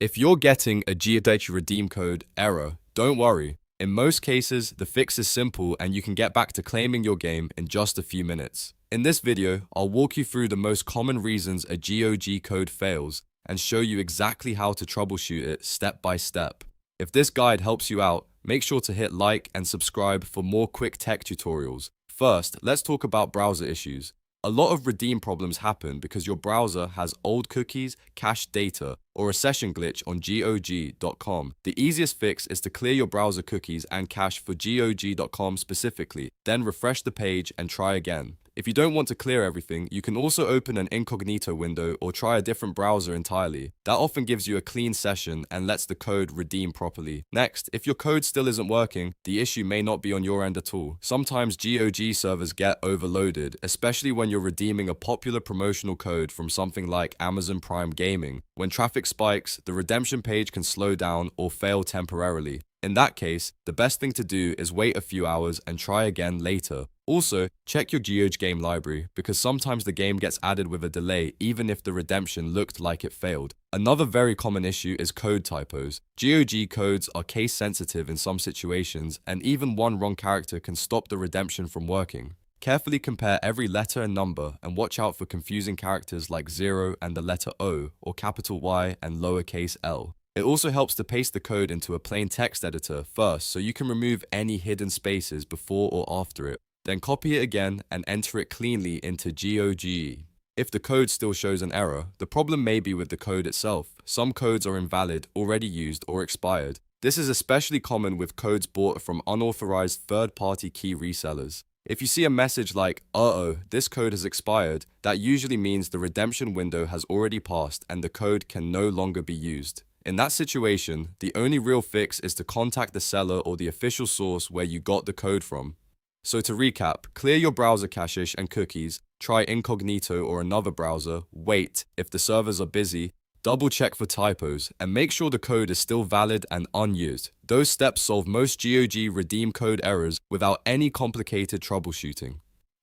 If you're getting a GeoData redeem code error, don't worry. In most cases, the fix is simple and you can get back to claiming your game in just a few minutes. In this video, I'll walk you through the most common reasons a GOG code fails and show you exactly how to troubleshoot it step by step. If this guide helps you out, make sure to hit like and subscribe for more quick tech tutorials. First, let's talk about browser issues. A lot of redeem problems happen because your browser has old cookies, cached data, or a session glitch on GOG.com. The easiest fix is to clear your browser cookies and cache for GOG.com specifically, then refresh the page and try again. If you don't want to clear everything, you can also open an Incognito window or try a different browser entirely. That often gives you a clean session and lets the code redeem properly. Next, if your code still isn't working, the issue may not be on your end at all. Sometimes GOG servers get overloaded, especially when you're redeeming a popular promotional code from something like Amazon Prime Gaming. When traffic spikes, the redemption page can slow down or fail temporarily. In that case, the best thing to do is wait a few hours and try again later. Also, check your GOG game library because sometimes the game gets added with a delay even if the redemption looked like it failed. Another very common issue is code typos. GOG codes are case sensitive in some situations, and even one wrong character can stop the redemption from working. Carefully compare every letter and number and watch out for confusing characters like 0 and the letter O or capital Y and lowercase l. It also helps to paste the code into a plain text editor first so you can remove any hidden spaces before or after it. Then copy it again and enter it cleanly into GOG. If the code still shows an error, the problem may be with the code itself. Some codes are invalid, already used, or expired. This is especially common with codes bought from unauthorized third-party key resellers. If you see a message like, "Uh-oh, this code has expired," that usually means the redemption window has already passed and the code can no longer be used. In that situation, the only real fix is to contact the seller or the official source where you got the code from. So to recap, clear your browser caches and cookies, try Incognito or another browser, wait if the servers are busy, double check for typos, and make sure the code is still valid and unused. Those steps solve most GOG redeem code errors without any complicated troubleshooting.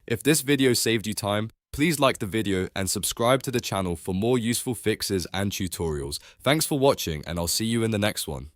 If this video saved you time, please like the video and subscribe to the channel for more useful fixes and tutorials. Thanks for watching, and I'll see you in the next one.